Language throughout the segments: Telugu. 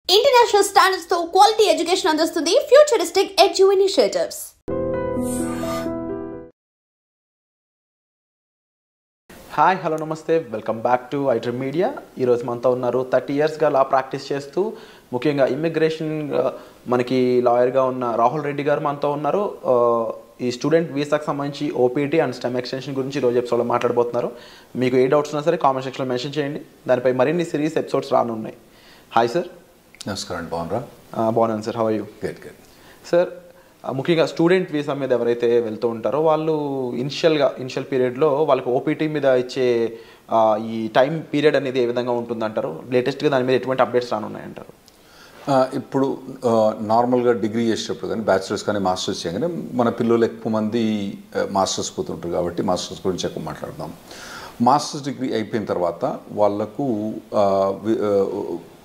ఇంటర్నేషనల్ స్టాండర్డ్స్ తో క్వాలిటీ ఎడ్యుకేషన్ అందిస్తుంది futuristic edu initiatives. Hi hello నమస్తే, welcome back to iDream Media. ఈరోజు మనతో ఉన్నారు 30 ఇయర్స్గా లా ప్రాక్టీస్ చేస్తూ ముఖ్యంగా ఇమ్మిగ్రేషన్ మనకి లాయర్గా ఉన్న రాహుల్ రెడ్డి గారు మనతో ఉన్నారు. ఈ స్టూడెంట్ వీసాకు సంబంధించి ఓపీటీ అండ్ స్టెమ్ ఎక్స్టెన్షన్ గురించి ఈరోజు ఎపిసోడ్లో మాట్లాడబోతున్నారు. మీకు ఏ డౌట్స్ ఉన్నా సరే కామెంట్ సెక్షన్లో మెన్షన్ చేయండి. దానిపై మరిన్ని సిరీస్ ఎపిసోడ్స్ రానున్నాయి. Hi sir. నమస్కారం. బాగున్నారా? బాగున్నాను sir. How are you? Good good. Sir, ముఖ్యంగా స్టూడెంట్ వీసా మీద ఎవరైతే వెళ్తూ ఉంటారో వాళ్ళు ఇనిషియల్ పీరియడ్లో వాళ్ళకి ఓపీటీ మీద ఇచ్చే ఈ టైం పీరియడ్ అనేది ఏ విధంగా ఉంటుందంటారు? లేటెస్ట్గా దాని మీద ఎటువంటి అప్డేట్స్ రానున్నాయంటారు? ఇప్పుడు నార్మల్గా డిగ్రీ చేసేటప్పుడు కానీ బ్యాచిలర్స్ కానీ మాస్టర్స్ చేయగానే మన పిల్లలు ఎక్కువ మంది మాస్టర్స్ పోతుంటారు కాబట్టి మాస్టర్స్ గురించి ఎక్కువ మాట్లాడదాం. మాస్టర్స్ డిగ్రీ అయిపోయిన తర్వాత వాళ్ళకు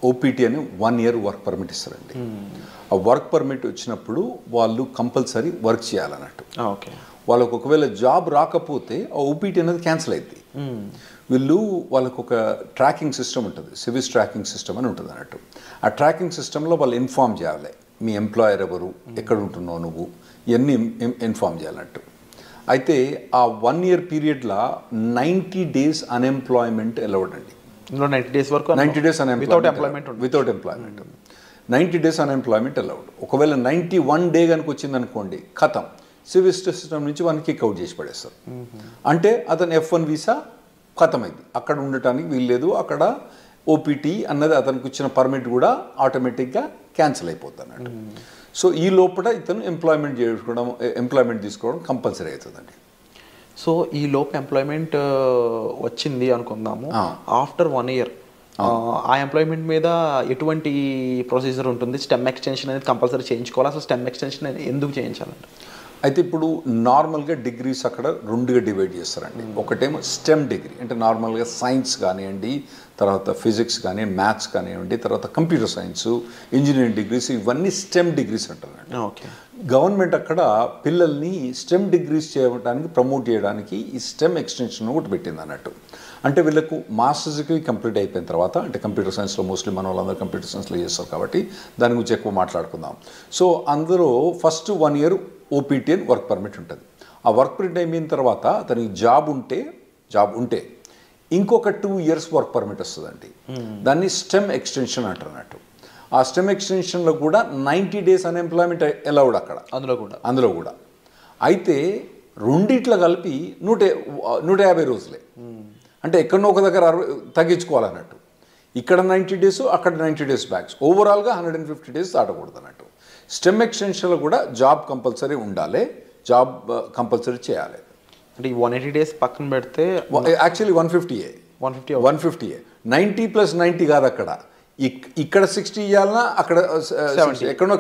ఓపీటీ అని 1 year వర్క్ పర్మిట్ ఇస్తారండి. ఆ వర్క్ పర్మిట్ వచ్చినప్పుడు వాళ్ళు కంపల్సరీ వర్క్ చేయాలన్నట్టు. ఓకే. వాళ్ళకు ఒకవేళ జాబ్ రాకపోతే ఆ ఓపీటీ అనేది క్యాన్సిల్ అవుతుంది. వాళ్ళకు ఒక ట్రాకింగ్ సిస్టమ్ ఉంటుంది, సివిస్ ట్రాకింగ్ సిస్టమ్ అని ఉంటుంది అన్నట్టు. ఆ ట్రాకింగ్ సిస్టంలో వాళ్ళు ఇన్ఫామ్ చేయాలి, మీ ఎంప్లాయర్ ఎవరు, ఎక్కడ ఉంటున్నావు నువ్వు, ఇవన్నీ ఇన్ఫామ్ చేయాలన్నట్టు. అయితే ఆ 1 year పీరియడ్లో 90 days అన్ఎంప్లాయ్మెంట్ అలౌడ్ అండి. 90 days వరకు 90 days without employment 90 days unemployment allowed. ఒకవేళ 91 day కనుక వచ్చింది అనుకోండి, ఖతం, సివిస్ సిస్టమ్ నుంచి వాళ్ళని కిక్ అవుట్ చేసి పడేస్తారు. అంటే అతను F1 వీసా ఖతం అయింది, అక్కడ ఉండటానికి వీల్లేదు, అక్కడ ఓపీటీ అన్నది అతనికి వచ్చిన పర్మిట్ కూడా ఆటోమేటిక్గా క్యాన్సిల్ అయిపోతుంది అన్నట్టు. సో ఈ లోపల ఇతను ఎంప్లాయ్మెంట్ తీసుకోవడం కంపల్సరీ అవుతుందండి. సో ఈ లోపు ఎంప్లాయ్మెంట్ వచ్చింది అనుకుందాము, ఆఫ్టర్ 1 year ఆ ఎంప్లాయ్మెంట్ మీద ఎటువంటి ప్రొసీజర్ ఉంటుంది? స్టెమ్ ఎక్స్టెన్షన్ అనేది కంపల్సరీ చేయించుకోవాలి. అసలు స్టెమ్ ఎక్స్టెన్షన్ ఎందుకు చేయించాలంటే? అయితే ఇప్పుడు నార్మల్గా డిగ్రీస్ అక్కడ 2గా డివైడ్ చేస్తారండి. ఒకటేమో స్టెమ్ డిగ్రీ అంటే నార్మల్గా సైన్స్ కానివ్వండి, తర్వాత ఫిజిక్స్ కానీ, మ్యాథ్స్ కానివ్వండి, తర్వాత కంప్యూటర్ సైన్స్, ఇంజనీరింగ్ డిగ్రీస్, ఇవన్నీ స్టెమ్ డిగ్రీస్ అంటారండి. ఓకే. గవర్నమెంట్ అక్కడ పిల్లల్ని స్టెమ్ డిగ్రీస్ చేయడానికి ప్రమోట్ చేయడానికి ఈ స్టెమ్ ఎక్స్టెన్షన్ ఒకటి పెట్టింది అన్నట్టు. అంటే వీళ్ళకు మాస్టర్స్ డిగ్రీ కంప్లీట్ అయిపోయిన తర్వాత, అంటే కంప్యూటర్ సైన్స్లో మోస్ట్లీ మన వాళ్ళందరూ కంప్యూటర్ సైన్స్లో చేస్తారు కాబట్టి దాని గురించి ఎక్కువ మాట్లాడుకుందాం. సో అందులో ఫస్ట్ 1 year ఓపీటీ అని వర్క్ పర్మిట్ ఉంటుంది. ఆ వర్క్ పర్మిట్ అయిపోయిన తర్వాత అతనికి జాబ్ ఉంటే ఇంకొక 2 years వర్క్ పర్మిట్ వస్తుందండి. దాన్ని స్టెమ్ ఎక్స్టెన్షన్ అంటారన్నట్టు. ఆ స్టెమ్ ఎక్స్టెన్షన్లో కూడా 90 days అన్ఎంప్లాయ్మెంట్ అలౌడ్ అక్కడ, అందులో కూడా. అయితే రెండిట్లో కలిపి 150 రోజులే. అంటే ఎక్కడనో ఒక దగ్గర తగ్గించుకోవాలన్నట్టు. ఇక్కడ 90 days, అక్కడ 90 days బ్యాక్స్, ఓవరాల్గా 150 days దాటకూడదు అన్నట్టు. స్టెమ్ ఎక్స్టెన్షన్లో కూడా జాబ్ కంపల్సరీ ఉండాలి, జాబ్ కంపల్సరీ చేయాలి. అంటే ఈ 180 days పక్కన పెడితే యాక్చువల్లీ 150 90 + 90 కాదు అక్కడ. ఇక్కడ 60 ఇవ్వాలన్నా అక్కడ 70 ఎక్కడో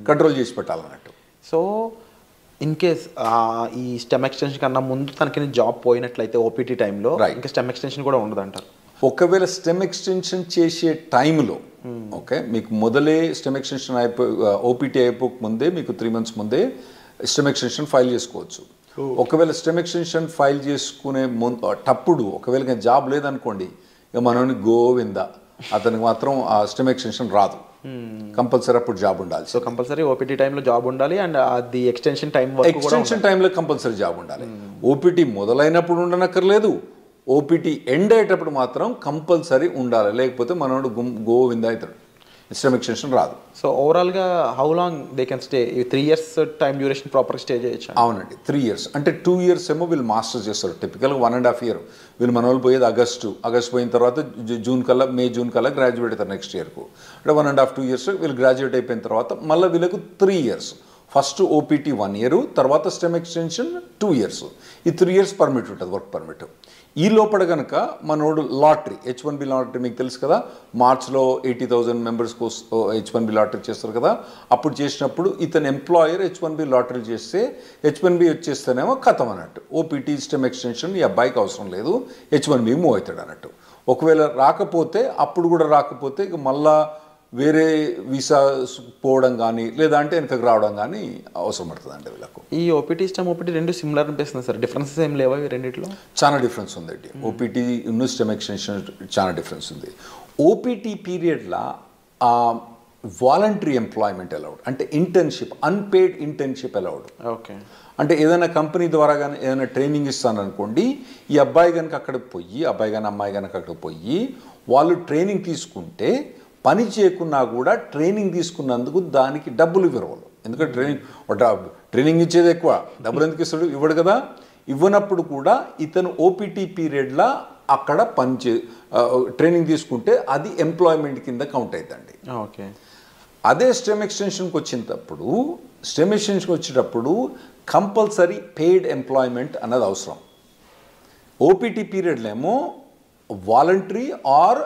కంట్రోల్ చేసి పెట్టాలన్నట్టు. సో ఇన్ కేస్ ఈ స్టెమ్ ఎక్స్టెన్షన్ కన్నా ముందు తనకి జాబ్ పోయినట్లయితే ఓపీటీ టైంలో ఇంకా స్టెమ్ ఎక్స్టెన్షన్ కూడా ఉండదంటారు. ఒకవేళ స్టెమ్ ఎక్స్టెన్షన్ చేసే టైంలో ఓకే, మీకు మొదలే స్టెమ్ ఎక్స్టెన్షన్ ఓపీటీ అయిపోక ముందే మీకు 3 months ముందే స్టెమ్ ఎక్స్టెన్షన్ ఫైల్ చేసుకోవచ్చు. ఒకవేళ స్టెమ్ ఎక్స్టెన్షన్ ఫైల్ చేసుకునే తప్పుడు ఒకవేళ జాబ్ లేదనుకోండి, ఇక మనని గోవిందా, అతనికి మాత్రం ఆ స్టెమ్ ఎక్స్టెన్షన్ రాదు. కంపల్సరీ అప్పుడు జాబ్ ఉండాలి. సో కంపల్సరీ ఓపీటీ టైంలో జాబ్ ఉండాలి అండ్ అది ఎక్స్టెన్షన్ టైంలో కంపల్సరీ జాబ్ ఉండాలి. ఓపీటీ మొదలైనప్పుడు ఉండనక్కర్లేదు, ఓపీటీ ఎండ్ అయ్యేటప్పుడు మాత్రం కంపల్సరీ ఉండాలి. లేకపోతే మనోడు గోవిందా అవుతాడు, స్టెమ్ ఎక్స్టెన్షన్ రాదు. సో ఓవరాల్గా how long they can stay? 3 years time duration proper stay చేయొచ్చు? అవునండి, 3 years. అంటే 2 years ఏమో వీళ్ళు మాస్టర్స్ చేస్తారు. టిపికల్గా 1.5 year. వీళ్ళు మన వాళ్ళు పోయేది ఆగస్టు పోయిన తర్వాత మే జూన్ కల్లా గ్రాడ్యుయేట్ అవుతారు నెక్స్ట్ ఇయర్కు. అంటే 1.5-2 years వీళ్ళు గ్రాడ్యుయేట్ అయిపోయిన తర్వాత మళ్ళీ వీళ్ళకు 3 years. ఫస్ట్ ఓపీటీ 1 year, తర్వాత స్టెమ్ ఎక్స్టెన్షన్ 2 years. ఈ 3 years పర్మిట్ ఉంటుంది, వర్క్ పర్మిట్. ఈ లోపల కనుక మనోడు లాటరీ, H1B లాటరీ మీకు తెలుసు కదా, మార్చ్లో 80,000 members H1B లాటరీ చేస్తారు కదా. అప్పుడు చేసినప్పుడు ఇతను ఎంప్లాయర్ H1B లాటరీ చేస్తే H1B వచ్చేస్తేనేమో ఖతం అన్నట్టు. ఓపీటీ స్టెమ్ ఎక్స్టెన్షన్ ఈ అబ్బాయికి అవసరం లేదు, H1B మూవ్ అవుతాడు అన్నట్టు. ఒకవేళ అప్పుడు కూడా రాకపోతే ఇక మళ్ళా వేరే వీసా పోవడం కానీ లేదంటే వెనకకు రావడం కానీ అవసరం పడుతుందండి వీళ్ళకు. ఈ ఓపీటీ స్టెమ్ ఓపీటీ రెండు సిమిలర్ అనిపిస్తుంది సార్, డిఫరెన్సెస్ ఏం లేవా ఈ రెండిట్లో? చాలా డిఫరెన్స్ ఉందండి. ఓపీటీ స్టెమ్ ఎక్స్టెన్షన్ చాలా డిఫరెన్స్ ఉంది. ఓపీటీ పీరియడ్లో వాలంటరీ ఎంప్లాయ్మెంట్ అలౌడ్, అంటే internship, unpaid internship allowed. Okay. అంటే ఏదైనా కంపెనీ ద్వారా కానీ ఏదైనా ట్రైనింగ్ ఇస్తాననుకోండి, ఈ అబ్బాయి కనుక అక్కడికి పోయి, అబ్బాయి కానీ అమ్మాయి కనుక అక్కడికి పోయి వాళ్ళు ట్రైనింగ్ తీసుకుంటే పని చేయకున్నా కూడా ట్రైనింగ్ తీసుకున్నందుకు దానికి డబ్బులు ఇవ్వరు. ఎందుకంటే ట్రైనింగ్ ఇచ్చేది ఎక్కువ, డబ్బులు ఎందుకు ఇస్తాడు? ఇవ్వడు కదా. ఇవ్వనప్పుడు కూడా ఇతను ఓపీటీ పీరియడ్లో అక్కడ ట్రైనింగ్ తీసుకుంటే అది ఎంప్లాయ్మెంట్ కింద కౌంట్ అవుతుందండి. ఓకే. అదే స్టెమ్ ఎక్స్టెన్షన్కి వచ్చేటప్పుడు కంపల్సరీ పెయిడ్ ఎంప్లాయ్మెంట్ అన్నది అవసరం. ఓపీటీ పీరియడ్లో ఏమో voluntary or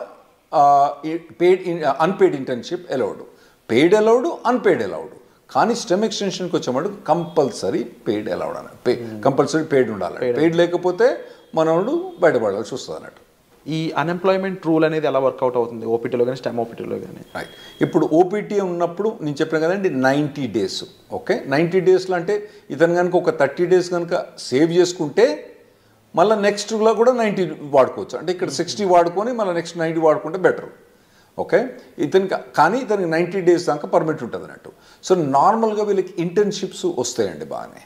unpaid internship allowed, paid allowed, unpaid allowed. కానీ స్టెమ్ ఎక్స్టెన్షన్కి వచ్చేవాడు కంపల్సరీ పెయిడ్ అలౌడ్ అన్నట్టు, కంపల్సరీ పెయిడ్ ఉండాలి. పెయిడ్ లేకపోతే మనోడు బయటపడాల్సి వస్తుంది అన్నట్టు. ఈ అన్ఎంప్లాయ్మెంట్ రూల్ అనేది ఎలా వర్కౌట్ అవుతుంది ఓపీటీలో కానీ స్టెమ్ ఓపీటీలో కానీ? రైట్. ఇప్పుడు ఓపీటీ ఉన్నప్పుడు నేను చెప్పాను కదండి 90 days. ఓకే, 90 daysలో అంటే ఇతను కనుక ఒక 30 days కనుక సేవ్ చేసుకుంటే మళ్ళీ నెక్స్ట్లో కూడా 90 వాడుకోవచ్చు. అంటే ఇక్కడ 60 వాడుకొని మళ్ళీ నెక్స్ట్ 90 వాడుకుంటే బెటర్. ఓకే, కానీ ఇతనికి 90 days దాకా పర్మిట్ ఉంటుంది అన్నట్టు. సో నార్మల్గా వీళ్ళకి ఇంటర్న్షిప్స్ వస్తాయండి బాగానే.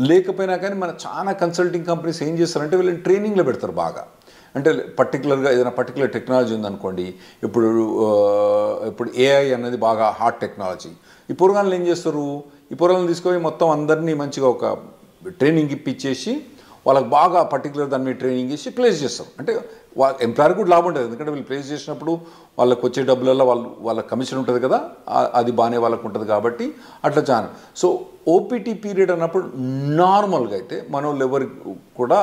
లేకపోయినా కానీ మన చాలా కన్సల్టింగ్ కంపెనీస్ ఏం చేస్తారంటే వీళ్ళని ట్రైనింగ్లో పెడతారు బాగా. అంటే పర్టికులర్గా ఏదైనా పర్టికులర్ టెక్నాలజీ ఉందనుకోండి, ఇప్పుడు ఏఐ అనేది బాగా హాట్ టెక్నాలజీ. ఈ పొరగాళ్ళు ఏం చేస్తారు, ఈ పొరగాలను తీసుకొని మొత్తం అందరినీ మంచిగా ఒక ట్రైనింగ్ ఇప్పించేసి వాళ్ళకి బాగా పర్టికులర్ దాని మీద ట్రైనింగ్ ఇచ్చి ప్లేస్ చేస్తారు. అంటే ఎంప్లాయర్ కూడా లాభం ఉంటుంది, ఎందుకంటే వీళ్ళు ప్లేస్ చేసినప్పుడు వాళ్ళకి వచ్చే డబ్బులలో వాళ్ళ కమిషన్ ఉంటుంది కదా, అది బాగానే వాళ్ళకు ఉంటుంది కాబట్టి అట్లా చాలా. సో ఓపీటీ పీరియడ్ అన్నప్పుడు నార్మల్గా అయితే మన వాళ్ళు ఎవరికి కూడా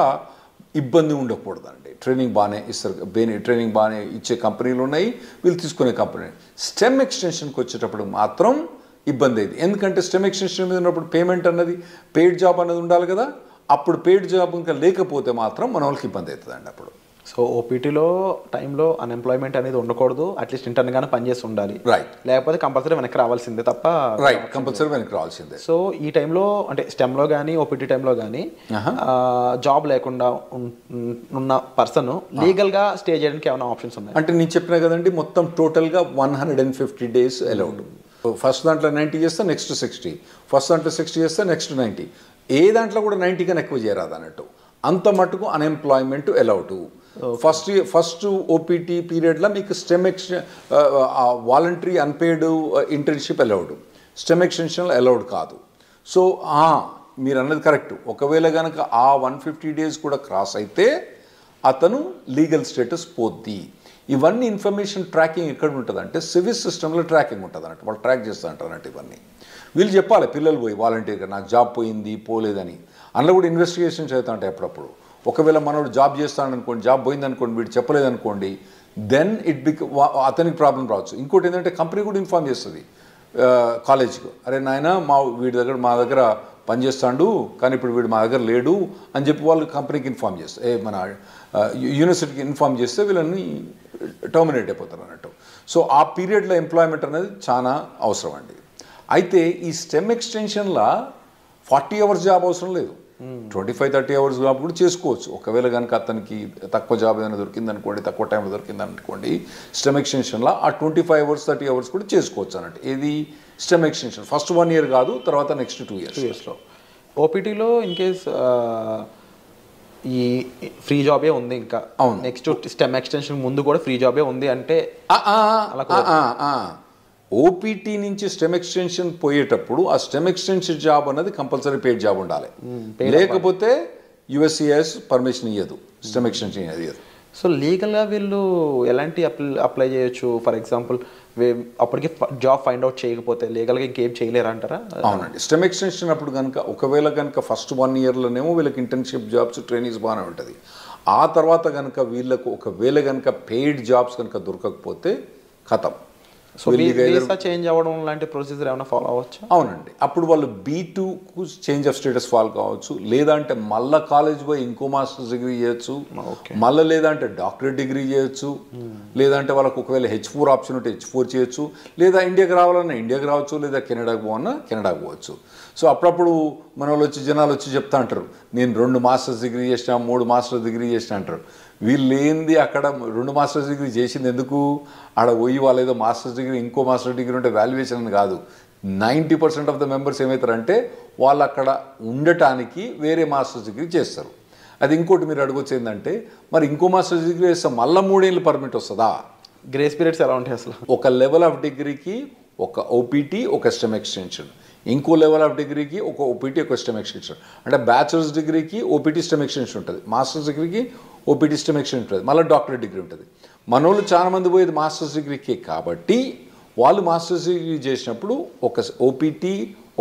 ఇబ్బంది ఉండకూడదండి. ట్రైనింగ్ బాగానే ఇస్తారు, ట్రైనింగ్ బాగానే ఇచ్చే కంపెనీలు ఉన్నాయి, వీళ్ళు తీసుకునే కంపెనీ. స్టెమ్ ఎక్స్టెన్షన్కి వచ్చేటప్పుడు మాత్రం ఇబ్బంది అయింది. ఎందుకంటే స్టెమ్ ఎక్స్టెన్షన్ మీద ఉన్నప్పుడు పేమెంట్ అన్నది, పెయిడ్ జాబ్ అన్నది ఉండాలి కదా. అప్పుడు పెయిడ్ జాబ్ ఇంకా లేకపోతే మాత్రం మన వాళ్ళకి ఇబ్బంది అవుతుందండి అప్పుడు. సో ఓపీటీలో టైంలో అన్ఎంప్లాయ్మెంట్ అనేది ఉండకూడదు, అట్లీస్ట్ ఇంటర్న్గానే పనిచేసి ఉండాలి. రైట్. లేకపోతే కంపల్సరీ వెనక్కి రావాల్సిందే తప్ప. రైట్, కంపల్సరీ వెనక్కి రావాల్సిందే. సో ఈ టైంలో అంటే స్టెమ్లో కానీ ఓపీటీ టైంలో కానీ జాబ్ లేకుండా ఉన్న పర్సన్ లీగల్గా స్టే చేయడానికి ఏమైనా ఆప్షన్స్ ఉన్నాయి? అంటే నేను చెప్పినా కదండి, మొత్తం టోటల్గా 150 days అలౌడ్. ఫస్ట్ దాంట్లో 90 చేస్తే నెక్స్ట్ 60, ఫస్ట్ దాంట్లో 60 చేస్తే నెక్స్ట్ 90. ఏ దాంట్లో కూడా 90 కన్నా ఎక్కువ చేయరాదు అన్నట్టు. అంత మటుకు అన్ఎంప్లాయ్మెంట్ అలౌడ్. ఫస్ట్ ఓపీటీ పీరియడ్లో మీకు stem voluntary unpaid internship allowed, stem extension allowed కాదు. సో మీరు అన్నది కరెక్ట్. ఒకవేళ కనుక ఆ 150 days కూడా క్రాస్ అయితే అతను లీగల్ స్టేటస్ పోద్ది. ఇవన్నీ ఇన్ఫర్మేషన్ ట్రాకింగ్ ఎక్కడ ఉంటుంది అంటే సివిల్ సిస్టంలో ట్రాకింగ్ ఉంటుంది అన్నట్టు. వాళ్ళు ట్రాక్ చేస్తూ ఉంటారు అన్నట్టు. ఇవన్నీ వీళ్ళు చెప్పాలి, పిల్లలు పోయి వాలంటీర్గా నాకు జాబ్ పోయింది పోలేదని. అందులో కూడా ఇన్వెస్టిగేషన్స్ అవుతా ఉంటాయి అప్పుడప్పుడు. ఒకవేళ మనోడు జాబ్ చేస్తాడనుకోండి, జాబ్ పోయిందనుకోండి, వీడు చెప్పలేదనుకోండి, దెన్ అతనికి ప్రాబ్లం రావచ్చు. ఇంకోటి ఏంటంటే కంపెనీ కూడా ఇన్ఫార్మ్ చేస్తుంది కాలేజ్కి, అరే నాయన మా దగ్గర పనిచేస్తాడు కానీ ఇప్పుడు వీడు మా దగ్గర లేడు అని చెప్పి వాళ్ళు కంపెనీకి ఇన్ఫార్మ్ చేస్తారు, మన యూనివర్సిటీకి ఇన్ఫార్మ్ చేస్తే వీళ్ళని టర్మినేట్ అయిపోతారు అన్నట్టు. సో ఆ పీరియడ్లో ఎంప్లాయ్మెంట్ అనేది చాలా అవసరం అండి. అయితే ఈ స్టెమ్ ఎక్స్టెన్షన్లో 40 hours జాబ్ అవసరం లేదు, 25-30 hours జాబ్ కూడా చేసుకోవచ్చు. ఒకవేళ కనుక అతనికి తక్కువ జాబ్ ఏదైనా దొరికిందనుకోండి, తక్కువ టైంలో దొరికిందనుకోండి, స్టెమ్ ఎక్స్టెన్షన్లో ఆ 25 hours 30 hours కూడా చేసుకోవచ్చు అన్నట్టు. ఇది స్టెమ్ ఎక్స్టెన్షన్ ఫస్ట్ 1 year కాదు, తర్వాత నెక్స్ట్ 2 yearsలో. ఓపీటీలో ఇన్ కేస్ ఈ ఫ్రీ జాబే ఉంది, ఇంకా అవును నెక్స్ట్ స్టెమ్ ఎక్స్టెన్షన్ ముందు కూడా ఫ్రీ జాబే ఉంది అంటే ఓపీటీ నుంచి స్టెమ్ ఎక్స్టెన్షన్ పోయేటప్పుడు ఆ స్టెమ్ ఎక్స్టెన్షన్ జాబ్ అనేది కంపల్సరీ పెయిడ్ జాబ్ ఉండాలి, లేకపోతే యుఎస్సిఎస్ పర్మిషన్ ఇవ్వదు, స్టెమ్ ఎక్స్టెన్షన్ ఇవ్వదు. సో లీగల్గా వీళ్ళు ఎలాంటి అప్లై చేయొచ్చు? ఫర్ ఎగ్జాంపుల్ అప్పటికి జాబ్ ఫైండ్ అవుట్ చేయకపోతే లీగల్గా ఇంకేం చేయలేరు అంటారా? అవునండి. స్టెమ్ ఎక్స్టెన్షన్ అప్పుడు కనుక ఒకవేళ కనుక ఫస్ట్ 1 yearలోనేమో వీళ్ళకి ఇంటర్న్షిప్ జాబ్స్ ట్రైనింగ్స్ బాగానే ఉంటుంది. ఆ తర్వాత కనుక వీళ్ళకు ఒకవేళ కనుక పెయిడ్ జాబ్స్ కనుక దొరకకపోతే ఖతం. సో వీసా చేంజ్ అవ్వడం లాంటి ప్రొసీజర్ ఏమైనా ఫాలో అవ్వచ్చు? అవునండి. అప్పుడు వాళ్ళు B2కు చేంజ్ ఆఫ్ స్టేటస్ ఫాలో కావచ్చు, లేదంటే మళ్ళీ కాలేజ్ పోయి ఇంకో మాస్టర్స్ డిగ్రీ చేయొచ్చు, మళ్ళీ లేదంటే డాక్టరేట్ డిగ్రీ చేయొచ్చు, లేదంటే వాళ్ళకు ఒకవేళ H4 ఆప్షన్ ఉంటే H4 చేయొచ్చు, లేదా ఇండియాకి రావాలన్నా ఇండియాకి రావచ్చు, లేదా కెనడాకి పోవన్నా కెనడాకి పోవచ్చు. సో అప్పుడప్పుడు మన వాళ్ళు జనాలు వచ్చి చెప్తా అంటారు, నేను 2 మాస్టర్స్ డిగ్రీ చేసినా 3 మాస్టర్స్ డిగ్రీ చేసినా అంటారు. వీళ్ళు ఏంది అక్కడ 2 మాస్టర్స్ డిగ్రీ చేసింది ఎందుకు, ఆడ పోయి వాళ్ళు ఏదో మాస్టర్స్ డిగ్రీ ఇంకో మాస్టర్ డిగ్రీ ఉంటే వాల్యుయేషన్ అని కాదు. 90% ఆఫ్ ద మెంబర్స్ ఏమవుతారంటే వాళ్ళు అక్కడ ఉండటానికి వేరే మాస్టర్స్ డిగ్రీ చేస్తారు. అది ఇంకోటి మీరు అడగొచ్చు ఏంటంటే, మరి ఇంకో మాస్టర్స్ డిగ్రీ చేస్తే మళ్ళీ 3 ఏళ్ళు పర్మిట్ వస్తుందా? గ్రేస్ పీరియడ్స్ ఎలా ఉంటాయి అసలు? ఒక లెవెల్ ఆఫ్ డిగ్రీకి ఒక ఓపీటీ, ఒక స్టెమ్ ఎక్స్టెన్షన్, ఇంకో లెవెల్ ఆఫ్ డిగ్రీకి ఒక ఓపీటీ, ఒక స్టెమ్ ఎక్స్టెన్షన్. అంటే బ్యాచిలర్స్ డిగ్రీకి ఓపీటీ స్టెమ్ ఎక్స్టెన్షన్ ఉంటుంది, మాస్టర్స్ డిగ్రీకి ఓపీటీ స్టెమ్ ఎక్స్టెన్షన్ ఉంటుంది, మళ్ళీ డాక్టరేట్ డిగ్రీ ఉంటుంది. మనోళ్ళు చాలా మంది పోయేది మాస్టర్స్ డిగ్రీకి కాబట్టి వాళ్ళు మాస్టర్స్ డిగ్రీ చేసినప్పుడు ఒక ఓపీటీ,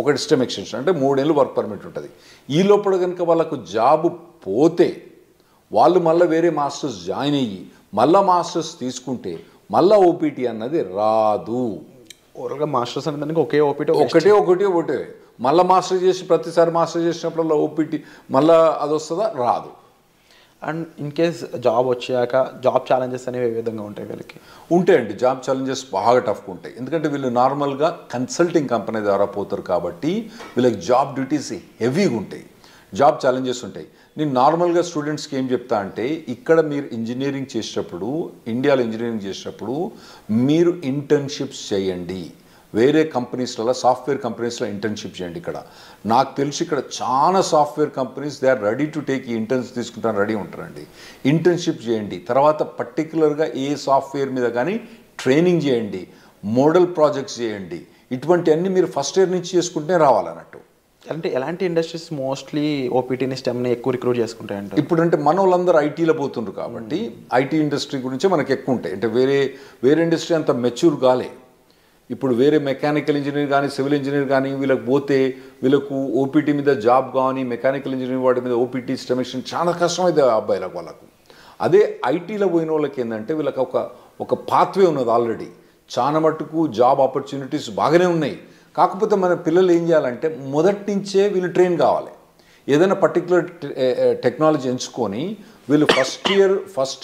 ఒకటి స్టెమ్ ఎక్స్టెన్షన్, అంటే 3 ఏళ్ళు వర్క్ పర్మిట్ ఉంటుంది. ఈ లోపల కనుక వాళ్ళకు జాబ్ పోతే వాళ్ళు మళ్ళీ వేరే మాస్టర్స్ జాయిన్ అయ్యి మళ్ళీ మాస్టర్స్ తీసుకుంటే మళ్ళీ ఓపీటీ అన్నది రాదు. ఓవరాల్గా మాస్టర్స్ అంటే ఒకే ఓపీటీ, ఒకటే మళ్ళీ మాస్టర్ చేసి ప్రతిసారి మాస్టర్ చేసినప్పుడు ఓపీటీ మళ్ళీ అది వస్తుందా? రాదు. అండ్ ఇన్ కేస్ జాబ్ వచ్చాక జాబ్ ఛాలెంజెస్ అనేవి ఏ విధంగా ఉంటాయి వీళ్ళకి? ఉంటాయండి, జాబ్ ఛాలెంజెస్ బాగా టఫ్గా ఉంటాయి. ఎందుకంటే వీళ్ళు నార్మల్గా కన్సల్టింగ్ కంపెనీ ద్వారా పోతారు కాబట్టి వీళ్ళకి జాబ్ డ్యూటీస్ హెవీగా ఉంటాయి, జాబ్ ఛాలెంజెస్ ఉంటాయి. నేను నార్మల్గా స్టూడెంట్స్కి ఏం చెప్తా అంటే, ఇక్కడ మీరు ఇంజనీరింగ్ చేసేటప్పుడు, ఇండియాలో ఇంజనీరింగ్ చేసేటప్పుడు మీరు ఇంటర్న్షిప్స్ చేయండి. వేరే కంపెనీస్లలో, సాఫ్ట్వేర్ కంపెనీస్లో ఇంటర్న్షిప్ చేయండి. ఇక్కడ నాకు తెలిసి ఇక్కడ చాలా software companies they are ready to take ఈ ఇంటర్న్స్ తీసుకుంటాను రెడీ ఉంటారండి. ఇంటర్న్షిప్ చేయండి, తర్వాత పర్టికులర్గా ఏ సాఫ్ట్వేర్ మీద కానీ ట్రైనింగ్ చేయండి, మోడల్ ప్రాజెక్ట్స్ చేయండి. ఇటువంటివన్నీ మీరు ఫస్ట్ ఇయర్ నుంచి చేసుకుంటే రావాలన్నట్టు. అంటే ఎలాంటి ఇండస్ట్రీస్ మోస్ట్లీ ఓపీటీని స్టెమ్ని ఎక్కువ రిక్రూట్ చేసుకుంటాయంటే? ఇప్పుడంటే మన వాళ్ళందరూ ఐటీలో పోతుండ్రు కాబట్టి ఐటీ ఇండస్ట్రీ గురించి మనకు ఎక్కువ ఉంటాయి. అంటే వేరే ఇండస్ట్రీ అంత మెచ్యూర్ కాలే. ఇప్పుడు వేరే మెకానికల్ ఇంజనీర్ కానీ, సివిల్ ఇంజనీర్ కానీ వీళ్ళకి పోతే వీళ్ళకు ఓపీటీ మీద జాబ్ కానీ, మెకానికల్ ఇంజనీర్ వాటి మీద ఓపీటీ స్టెమిషన్ చాలా కష్టమైంది అబ్బాయిలకు వాళ్ళకు. అదే ఐటీలో పోయిన వాళ్ళకి ఏంటంటే వీళ్ళకి ఒక పాత్వే ఉన్నది ఆల్రెడీ. చాలా మట్టుకు జాబ్ ఆపర్చునిటీస్ బాగానే ఉన్నాయి. కాకపోతే మన పిల్లలు ఏం చేయాలంటే మొదటి నుంచే వీళ్ళు ట్రైన్ కావాలి. ఏదైనా పర్టికులర్ టెక్నాలజీ ఎంచుకొని వీళ్ళు ఫస్ట్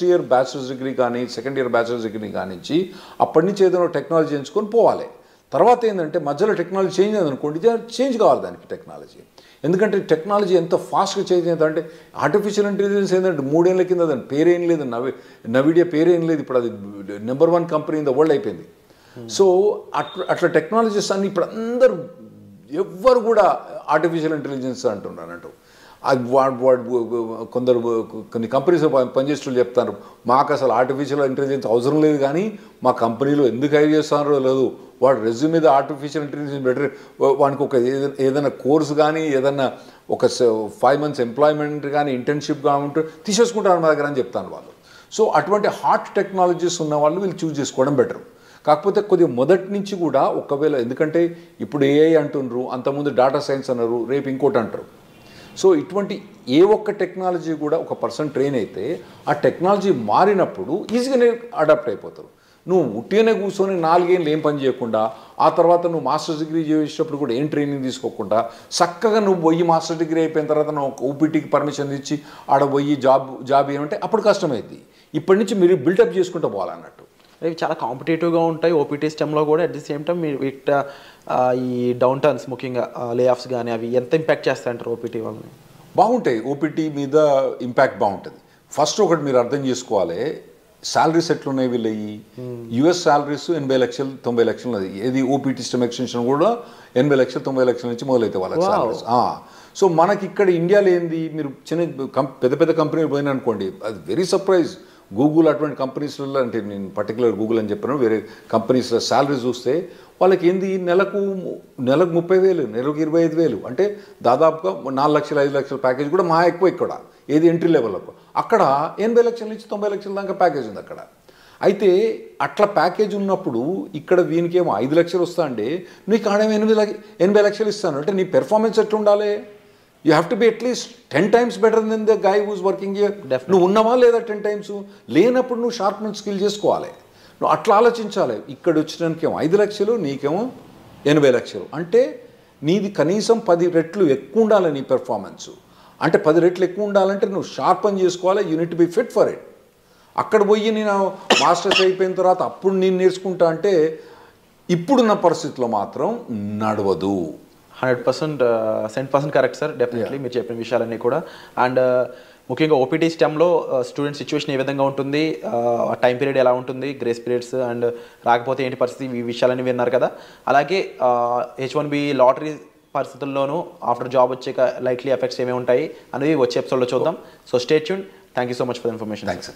ఇయర్ బ్యాచిలర్స్ డిగ్రీ కానీ, సెకండ్ ఇయర్ బ్యాచిలర్స్ డిగ్రీ కానించి అప్పటి నుంచి ఏదైనా టెక్నాలజీ ఎంచుకొని పోవాలి. తర్వాత ఏంటంటే మధ్యలో టెక్నాలజీ చేంజ్ అయిందనుకోండి, చేంజ్ కావాలి దానికి టెక్నాలజీ. ఎందుకంటే టెక్నాలజీ ఎంత ఫాస్ట్గా చేంజ్ అయిందంటే, ఆర్టిఫిషియల్ ఇంటెలిజెన్స్ ఏంటంటే 3 ఏళ్ళ కింద దాని పేరేం లేదు, నవిడియా పేరేం లేదు. ఇప్పుడు అది number 1 company in the world అయిపోయింది. సో అట్లా టెక్నాలజీస్ అన్ని ఇప్పుడు అందరూ ఎవ్వరు కూడా ఆర్టిఫిషియల్ ఇంటెలిజెన్స్ అంటున్నారు అన్నట్టు. అది కొందరు కొన్ని కంపెనీస్ పనిచేస్తూ చెప్తారు, మాకు అసలు ఆర్టిఫిషియల్ ఇంటెలిజెన్స్ అవసరం లేదు, కానీ మా కంపెనీలో ఎందుకు హైర్ చేస్తున్నారో లేదు, వాడు రెజ్యూమ్ మీద ఆర్టిఫిషియల్ ఇంటెలిజెన్స్ బెటర్, వానికి ఒక ఏదైనా కోర్సు కానీ, ఏదన్నా ఒక 5 months ఎంప్లాయ్మెంట్ కానీ, ఇంటర్న్షిప్ కానీ ఉంటే తీసేసుకుంటారు మా దగ్గర అని చెప్తాను వాళ్ళు. సో అటువంటి హాట్ టెక్నాలజీస్ ఉన్న వాళ్ళు వీళ్ళు చూస్ చేసుకోవడం బెటర్. కాకపోతే కొద్దిగా మొదటి నుంచి కూడా ఒకవేళ, ఎందుకంటే ఇప్పుడు ఏఐ అంటున్నారు, అంతకుముందు డేటా సైన్స్ అన్నారు, రేపు ఇంకోటి అంటారు. సో ఇటువంటి ఏ ఒక్క టెక్నాలజీ కూడా ఒక పర్సన్ ట్రైన్ అయితే ఆ టెక్నాలజీ మారినప్పుడు ఈజీగానే అడాప్ట్ అయిపోతారు. నువ్వు ఉట్టిగానే కూర్చొని 4 ఏళ్ళు ఏం పని చేయకుండా, ఆ తర్వాత నువ్వు మాస్టర్స్ డిగ్రీ చేసేటప్పుడు కూడా ఏం ట్రైనింగ్ తీసుకోకుండా చక్కగా నువ్వు పోయి మాస్టర్ డిగ్రీ అయిపోయిన తర్వాత నువ్వు ఓపీటీకి పర్మిషన్ ఇచ్చి ఆడ పోయి జాబ్ ఏమంటే అప్పుడు కష్టమైంది. ఇప్పటి నుంచి మీరు బిల్డప్ చేసుకుంటూ పోవాలన్నట్టు. ఇవి చాలా కాంపిటేటివ్గా ఉంటాయి ఓపీటీ స్టెమ్లో కూడా. అట్ ది సేమ్ టైం మీరు ఈ డౌన్ టర్న్స్, ముఖ్యంగా లే ఆఫ్స్ కానీ అవి ఎంత ఇంపాక్ట్ చేస్తాయంటారు ఓపీటీ వాళ్ళని? బాగుంటాయి, ఓపీటీ మీద ఇంపాక్ట్ బాగుంటుంది. ఫస్ట్ ఒకటి మీరు అర్థం చేసుకోవాలి, శాలరీస్ ఎట్లున్నాయి వీళ్ళవి. యుఎస్ శాలరీస్ 80 లక్షలు 90 లక్షలు ఉన్నది. ఏది ఓపీటీ స్టెమ్ ఎక్స్టెన్షన్ కూడా 80 లక్షలు 90 లక్షల నుంచి మొదలైతే వాళ్ళకి శాలరీస్. సో మనకి ఇక్కడ ఇండియాలో ఏంది, మీరు పెద్ద పెద్ద కంపెనీలు పోయినా అనుకోండి, అది వెరీ సర్ప్రైజ్. గూగుల్ అటువంటి కంపెనీస్లలో, అంటే నేను పర్టికులర్ గూగుల్ అని చెప్పాను, వేరే కంపెనీస్లో శాలరీ చూస్తే వాళ్ళకి ఏంది నెలకు 30,000, నెలకు 25,000, అంటే దాదాపుగా 4 లక్షలు 5 లక్షల ప్యాకేజ్ కూడా మా ఎక్కువ ఇక్కడ. ఏది ఎంట్రీ లెవెల్లకు అక్కడ 80 లక్షల నుంచి 90 లక్షల దాకా ప్యాకేజ్ ఉంది అక్కడ. అయితే అట్లా ప్యాకేజ్ ఉన్నప్పుడు ఇక్కడ వీనికేమో 5 లక్షలు వస్తా అంటే నీకు ఆడేమో 80 లక్షలు ఇస్తాను అంటే నీ పెర్ఫార్మెన్స్ ఎట్లా ఉండాలి? You have to be at least 10 times better than the guy who's working here. నువ్వు ఉన్నావా లేదా 10 times? లేనప్పుడు నువ్వు షార్ప్మెంట్ స్కిల్ చేసుకోవాలి. నువ్వు అట్లా ఆలోచించాలి. ఇక్కడ వచ్చినానికేమో 5 లక్షలు, నీకేమో 80 లక్షలు, అంటే నీది కనీసం 10 రెట్లు ఎక్కువ ఉండాలి నీ పెర్ఫార్మెన్స్. అంటే 10 రెట్లు ఎక్కువ ఉండాలంటే నువ్వు షార్ప్ అని చేసుకోవాలి. You need to be fit for it. అక్కడ పోయి నేను మాస్టర్స్ అయిపోయిన తర్వాత అప్పుడు నేను నేర్చుకుంటా అంటే ఇప్పుడున్న పరిస్థితిలో మాత్రం నడవదు. 100% కరెక్ట్ సార్, డెఫినెట్లీ మీరు చెప్పిన విషయాలన్నీ కూడా. అండ్ ముఖ్యంగా ఓపీటీ స్టెమ్లో స్టూడెంట్ సిచ్యువేషన్ ఏ విధంగా ఉంటుంది, టైం పీరియడ్ ఎలా ఉంటుంది, గ్రేస్ పీరియడ్స్ అండ్ రాకపోతే ఏంటి పరిస్థితి, ఈ విషయాలన్నీ విన్నారు కదా. అలాగే H1B లాటరీ పరిస్థితుల్లోనూ ఆఫ్టర్ జాబ్ వచ్చాక లైక్లీ ఎఫెక్ట్స్ ఏమేమి ఉంటాయి అనేవి వచ్చే ఎపిసోడ్లో చూద్దాం. So stay tune. Thank you so much for information. Thanks.